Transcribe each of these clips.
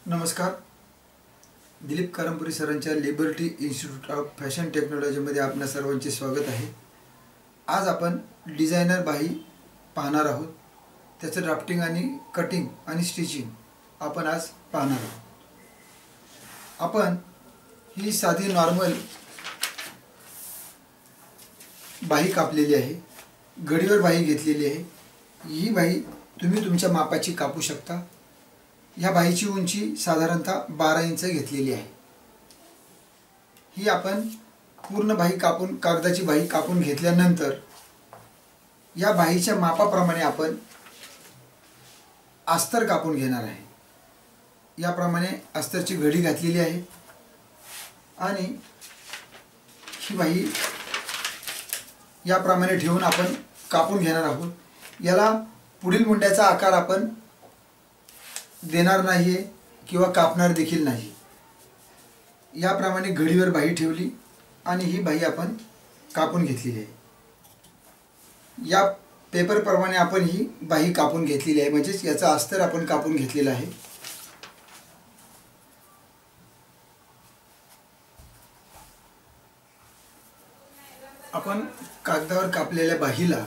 नमस्कार. दिलीप करंपुरी सरांच्या liberty institute of fashion टेक्नॉलॉजीमध्ये आपल्या सर्वांचे स्वागत आहे. आज आपण डिझायनर बाही पाहणार आहोत. त्याचं ड्राफ्टिंग आणि कटिंग आणि स्टिचिंग आपण आज पाहणार आहोत. आपण ही साधी नॉर्मल बाही कापलेली आहे, घडीवर बाही घेतलेली आहे. ही बाही तुम्ही तुमच्या मापाची कापू शकता. ह्या बाहीची उंची साधारणतः 12 इंच घेतलेली आहे. ही आपण पूर्ण बाही कापून कागदाची बाही कापून घेतल्यानंतर या बाहीच्या मापाप्रमाणे आपण अस्तर कापून घेणार आहे. याप्रमाणे अस्तरची घडी घातलेली आहे आणि ही बाही याप्रमाणे ठेवून आपण कापून घेणार आहोत. याला पुढील मुंड्याचा आकार आपण देणार नाही किंवा कापणार देखील नाही. याप्रमाणे घडीवर बाही ठेवली आणि ही बाही आपण कापून घेतलेली आहे. या पेपरप्रमाणे आपण ही बाही कापून घेतलेली आहे, म्हणजेच याचा अस्तर आपण कापून घेतलेला आहे. आपण कागदावर कापलेल्या बाहीला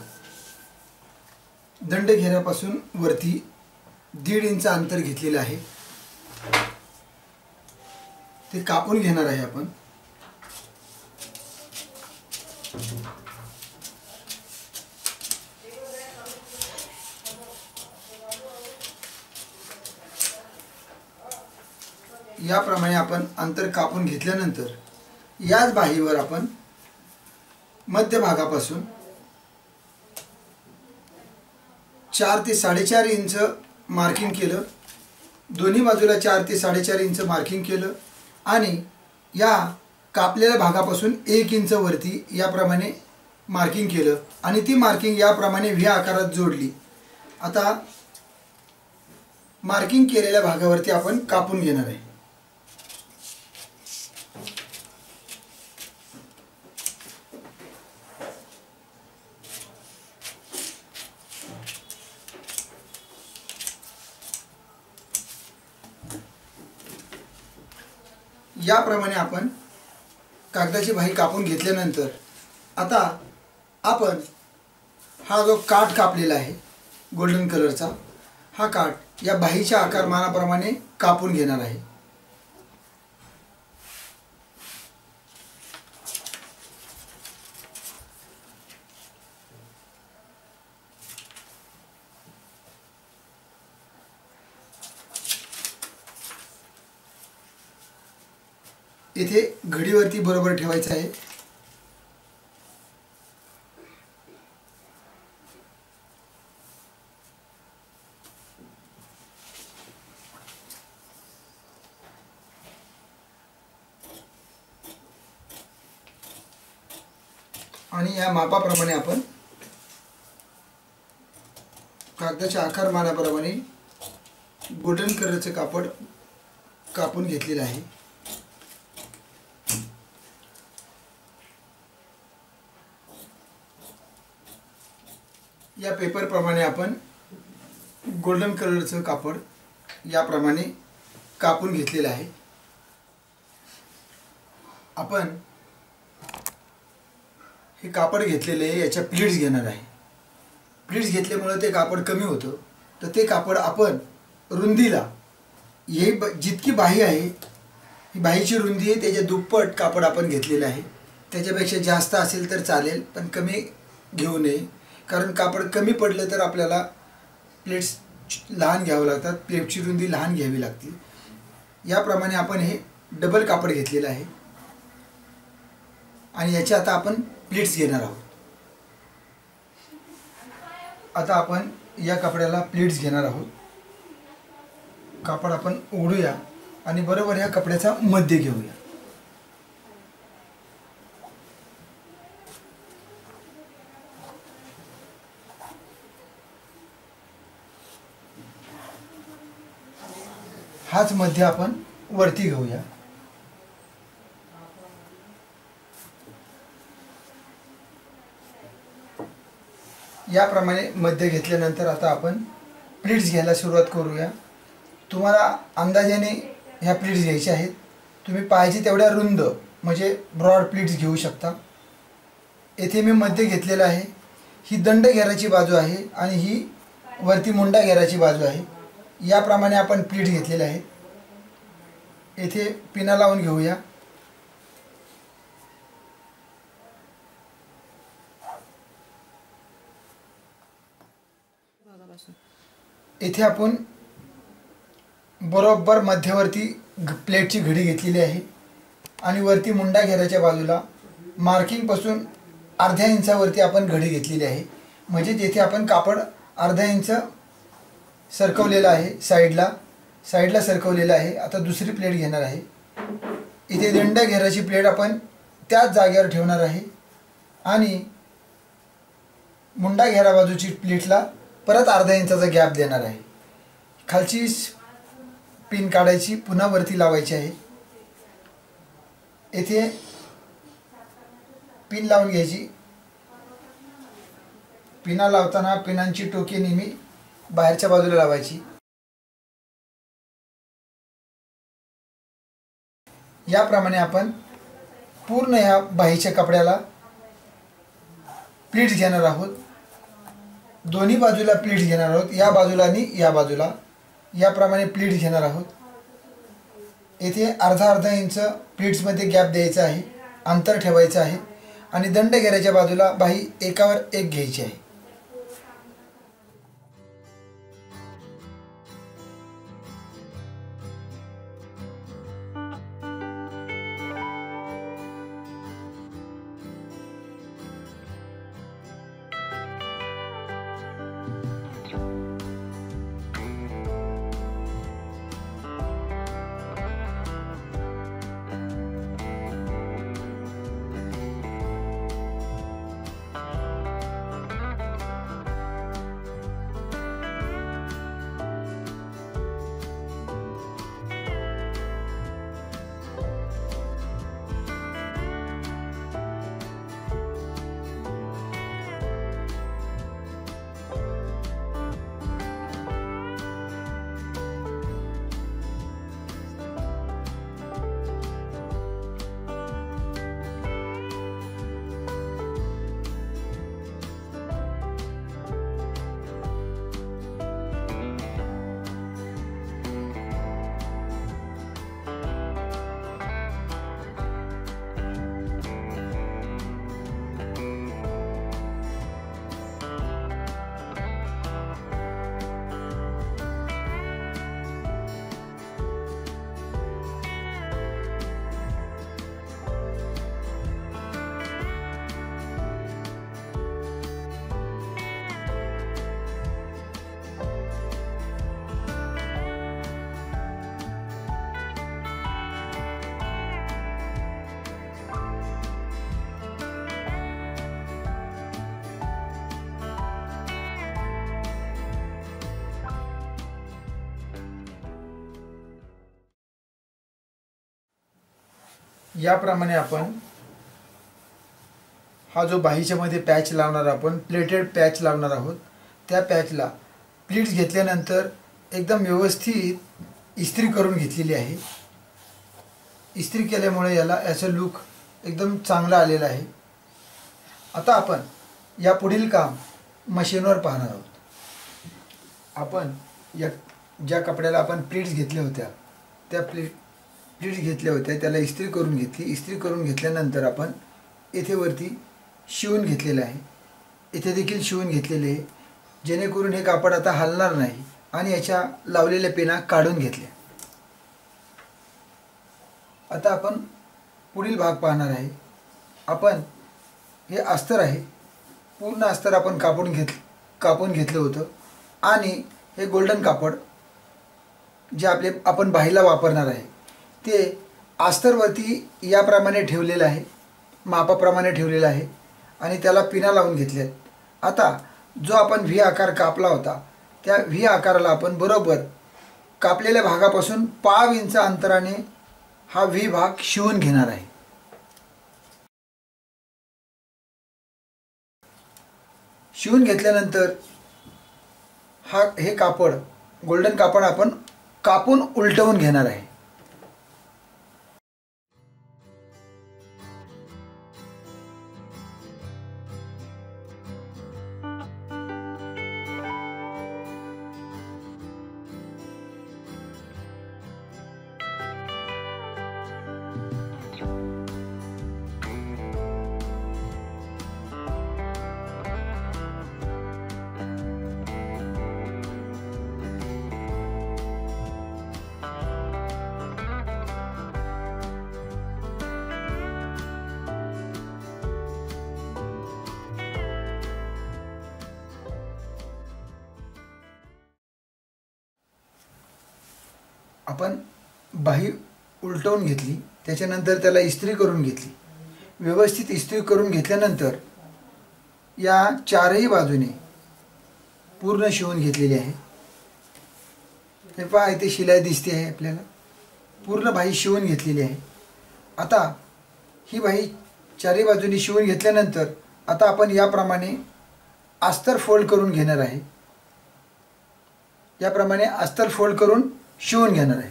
दंडघेऱ्यापासून वरती 1.5 इंच अंतर घेतलेलं आहे. ते कापून घेणार आहे आपण. याप्रमाणे आपण अंतर कापून घेतल्यानंतर याच बाहीवर आपण मध्यभागापासून 4 ते 4.5 इंच मार्किंग केलं. दोन्ही बाजूला 4 ते 4.5 इंच मार्किंग केलं आणि या कापलेल्या भागापासून 1 इंच वरती याप्रमाणे मार्किंग केलं आणि ती मार्किंग याप्रमाणे व्ही आकारात जोडली. आता मार्किंग केलेल्या भागावरती आपण कापून घेणार आहे. याप्रमाणे आपण कागदाची बाही कापून घेतल्यानंतर आता आपण हा जो काठ कापलेला आहे गोल्डन कलरचा, हा काठ या बाहीच्या आकारमानाप्रमाणे कापून घेणार आहे. इथे घडीवरती बरोबर ठेवायचं आहे. आणि या मापाप्रमाणे आपण कागदाच्या आकारमानाप्रमाणे गोल्डन कलरचे कापड कापून घेतलेले आहे. या पेपरप्रमाणे आपण गोल्डन कलरचं कापड याप्रमाणे कापून घेतलेलं आहे. आपण हे कापड घेतलेले आहे, याच्या प्लीट्स घेणार आहे. प्लीट्स घेतल्यामुळे ते कापड कमी होतं. तर ते कापड आपण रुंदीला ही जितकी बाही आहे, ही बाहीची रुंदी आहे त्याच्या दुप्पट कापड आपण घेतलेलं आहे. त्याच्यापेक्षा जास्त असेल तर चालेल, पण कमी घेऊ नये, कारण कापड कमी पडलं तर आपल्याला प्लेट्स लहान घ्यावं लागतात. प्लेटची रुंदी लहान घ्यावी लागते. याप्रमाणे आपण हे डबल कापड घेतलेलं आहे आणि याचे आता आपण प्लेट्स घेणार आहोत. आता आपण या कपड्याला प्लेट्स घेणार आहोत. कापड आपण ओढूया आणि बरोबर या कपड्याचा मध्य घेऊया. हाच मध्य आपण वरती घेऊया. याप्रमाणे मध्य घेतल्यानंतर आता आपण प्लीट्स घ्यायला सुरुवात करूया. तुम्हाला अंदाजाने ह्या प्लीट्स घ्यायच्या आहेत. तुम्ही पाहिजे तेवढ्या रुंद म्हणजे ब्रॉड प्लीट्स घेऊ शकता. येथे मी मध्य घेतलेलं आहे. ही दंड घेराची बाजू आहे आणि ही वरती मुंडा घेराची बाजू आहे. याप्रमाणे आपण प्लीट्स घेतलेले आहेत. येथे पिना लावून घेऊया. येथे आपण बरोबर मध्यवर्ती प्लेटची घडी घेतलेली आहे आणि वरती मुंडा घेराच्या बाजूला मार्किंगपासून अर्ध्या इंचावरती आपण घडी घेतलेली आहे. म्हणजे जेथे आपण कापड अर्धा इंच सरकवलेलं आहे, साईडला सरकवलेलं आहे. आता दुसरी प्लेट घेणार आहे. इथे दंड घेराची प्लेट आपण त्याच जागेवर ठेवणार आहे आणि मुंडा घेरा बाजूची प्लेटला परत अर्धा इंचाचा गॅप देणार आहे. खालची पिन काढायची, पुन्हा वरती लावायची आहे. येथे पिन लावून घ्यायची. पिना लावताना पिनांची टोके नेहमी बाहेरच्या बाजूला लावायची. याप्रमाणे आपण पूर्ण ह्या बाहीच्या कपड्याला प्लीट्स घेणार आहोत. दोन्ही बाजूला प्लीट्स घेणार आहोत, या बाजूला आणि या बाजूला. याप्रमाणे प्लीट्स घेणार आहोत. येथे अर्धा इंच प्लीट्समध्ये गॅप द्यायचा आहे, अंतर ठेवायचं आहे आणि दंड घेराच्या बाजूला बाही एकावर एक घ्यायची आहे. याप्रमाणे आपण हा जो बाहीच्या मध्ये पॅच लावणार, आपण प्लेटेड पॅच लावणार आहोत. त्या पॅचला प्लीट्स घेतल्यानंतर एकदम व्यवस्थित इस्त्री करून घेतलेली आहे. इस्त्री केल्यामुळे याचा लुक एकदम चांगला आलेला आहे. आता आपण या पुढील काम मशीनवर पाहणार आहोत. आपण या ज्या कपड्याला आपण प्लीट्स घेतल्या होत्या त्या प्लीट्स घेतल्या होत्या त्याला इस्त्री करून घेतली. इस्त्री करून घेतल्यानंतर आपण येथे वरती शिवून घेतलेलं आहे. इथे देखील शिवून घेतलेले आहे जेणेकरून हे कापड आता हलणार नाही आणि याच्या लावलेल्या पेना काढून घेतल्या. आता आपण पुढील भाग पाहणार आहे. आपण हे अस्तर आहे, पूर्ण अस्तर आपण कापून घेतलं होतं आणि हे गोल्डन कापड जे आपण बाहीला वापरणार आहे ते अस्तरवरती याप्रमाणे ठेवलेलं आहे, मापाप्रमाणे ठेवलेलं आहे आणि त्याला पिना लावून घेतल्यात. आता जो आपण व्ही आकार कापला होता त्या व्ही आकाराला आपण बरोबर कापलेल्या भागापासून 5 इंच अंतराने हा व्ही भाग शिवून घेणार आहे. शिवून घेतल्यानंतर हे कापड गोल्डन कापड आपण कापून उलटवून घेणार आहे. आपण बाही उलटवून घेतली, त्याच्यानंतर त्याला इस्त्री करून घेतली. व्यवस्थित इस्त्री करून घेतल्यानंतर या चारही बाजूने पूर्ण शिवून घेतलेली आहे. हे पहा, इथे शिलाई दिसते आहे आपल्याला. पूर्ण बाही शिवून घेतलेली आहे. आता ही बाही चारही बाजूने शिवून घेतल्यानंतर आता आपण याप्रमाणे अस्तर फोल्ड करून घेणार आहे. याप्रमाणे अस्तर फोल्ड करून शिवून घेणार आहे.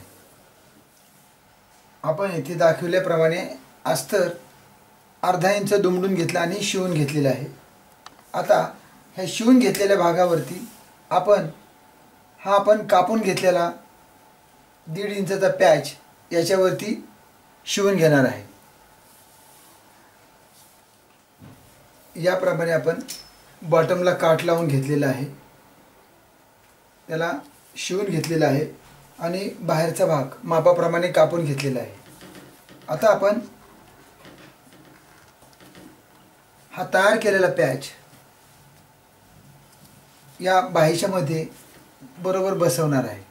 आपण इथे दाखवल्याप्रमाणे अस्तर अर्धा इंच दुमडून घेतला आणि शिवून घेतलेला आहे. आता ह्या शिवून घेतलेल्या भागावरती आपण कापून घेतलेला 1.5 इंचाचा पॅच याच्यावरती शिवून घेणार आहे. याप्रमाणे आपण बॉटमला काठ लावून घेतलेला आहे, त्याला शिवून घेतलेला आहे आणि बाहेरचा भाग मापाप्रमाणे कापून घेतलेला आहे. आता आपण हा तयार केलेला पॅच या बाहीच्या मध्ये बरोबर बसवणार आहे.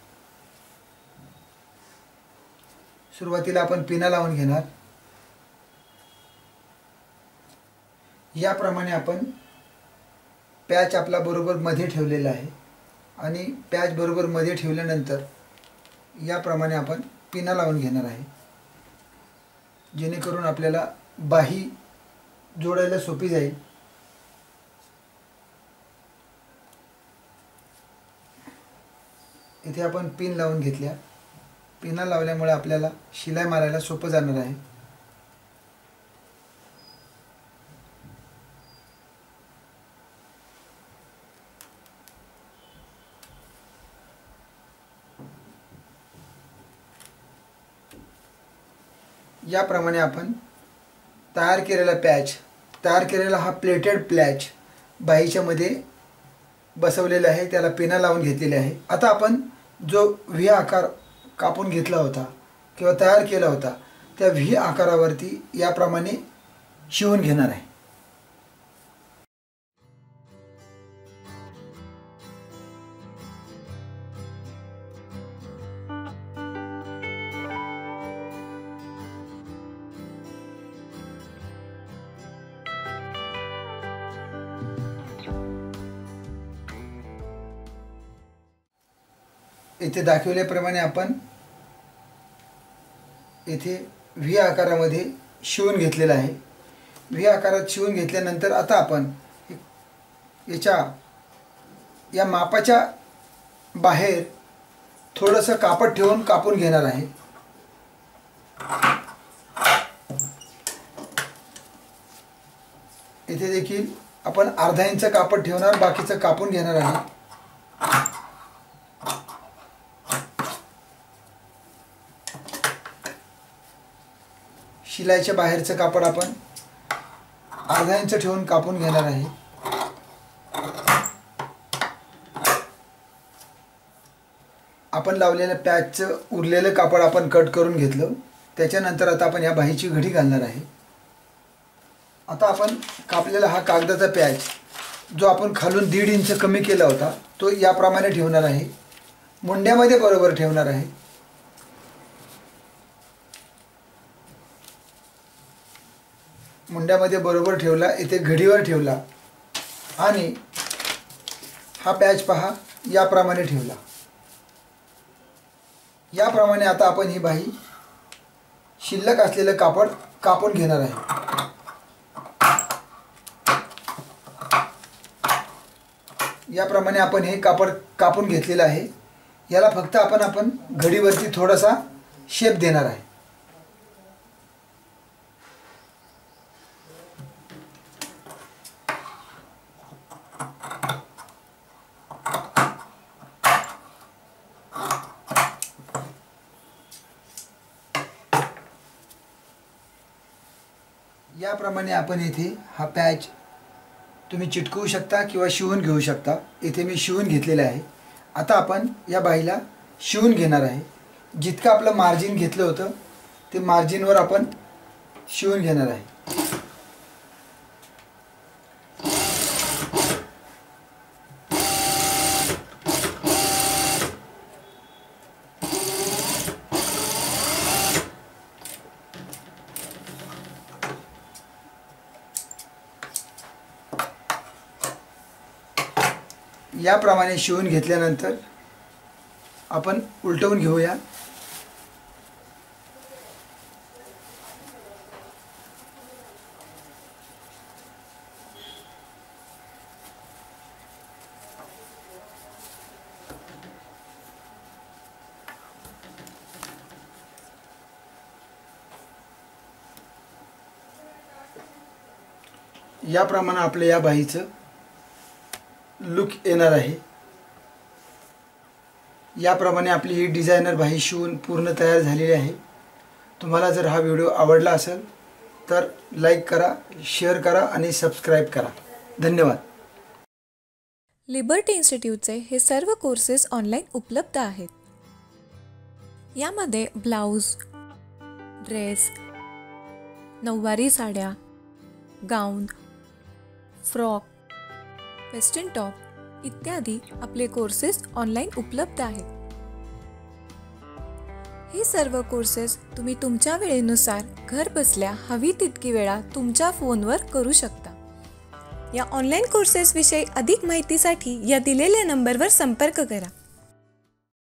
सुरुवातीला आपण पिना लावून घेणार. याप्रमाणे आपण पॅच आपला बरोबर मध्ये ठेवलेला आहे आणि पॅच बरोबर मध्ये ठेवल्यानंतर याप्रमाणे आपण पिना लावून घेणार आहे, जेणेकरून आपल्याला बाही जोडायला सोपी जाईल. इथे आपण पिन लावून घेतल्या. पिना लावल्यामुळे आपल्याला शिलाई मारायला सोपं जाणार आहे. याप्रमाणे आपण तयार केलेला हा प्लेटेड पॅच बाहीच्या मध्ये बसवलेला आहे, त्याला पिना लावून घेतलेले आहे. आता आपण जो व्ही आकार कापून घेतला होता किंवा तयार केला होता त्या व्ही आकारावरती याप्रमाणे शिवून घेणार आहे. इथे दाखवल्याप्रमाणे आपण इथे व्ही आकारामध्ये शिवून घेतलेला आहे. व्ही आकारात शिवून घेतल्यानंतर आता आपण या मापाच्या बाहेर थोडंसं कापड ठेवून कापून घेणार आहे. इथे देखील आपण अर्धा इंच कापड ठेवणार, बाकीचं कापून घेणार आहे. शिलाईच्या बाहेरचं कापड आपण अर्धा इंच ठेवून कापून घेणार आहे. आपण लावलेल्या पॅचचं उरलेलं कापड आपण कट करून घेतलं. त्याच्यानंतर आता आपण या बाहीची घडी घालणार आहे. आता आपण कापलेला हा कागदाचा पॅच जो आपण खालून 1.5 इंच कमी केला होता तो याप्रमाणे ठेवणार आहे. मुंड्यामध्ये बरोबर ठेवणार आहे. मुंड्यामध्ये बरोबर ठेवला, इथे घडीवर ठेवला आणि हा पॅच पहा याप्रमाणे ठेवला. याप्रमाणे आता आपण ही बाही शिल्लक असलेलं कापड कापून घेणार आहे. याप्रमाणे आपण हे कापड कापून घेतलेलं आहे. याला फक्त आपण घडीवरती थोडासा शेप देणार आहे. याप्रमाणे आपण इथे हा पॅच तुम्ही चिटकवू शकता किंवा शिवून घेऊ शकता. इथे मी शिवून घेतलेला आहे. आता आपण या बाहीला शिवून घेणार आहे. जितकं आपलं मार्जिन घेतलं होतं ते मार्जिनवर आपण शिवून घेणार आहे. याप्रमाणे शिवून घेतल्यानंतर आपण उलटवून घेऊया. याप्रमाणे आपल्या या बाहीचं लुक येणार आहे. याप्रमाणे आपली ही डिझायनर बाही शिवून पूर्ण तयार झालेली आहे. तुम्हाला जर हा व्हिडिओ आवडला असेल तर लाईक करा, शेअर करा आणि सबस्क्राईब करा. धन्यवाद. लिबर्टी इन्स्टिट्यूटचे हे सर्व कोर्सेस ऑनलाईन उपलब्ध आहेत. यामध्ये ब्लाऊज, ड्रेस, नऊवारी साड्या, गाऊन, फ्रॉक, वेस्टर्न टॉप इत्यादी आपले कोर्सेस ऑनलाईन उपलब्ध आहेत. हे सर्व कोर्सेस तुम्ही तुमच्या वेळेनुसार घर बसल्या हवी तितकी वेळा तुमच्या फोनवर करू शकता. या ऑनलाईन कोर्सेसविषयी अधिक माहितीसाठी या दिलेल्या नंबरवर संपर्क करा.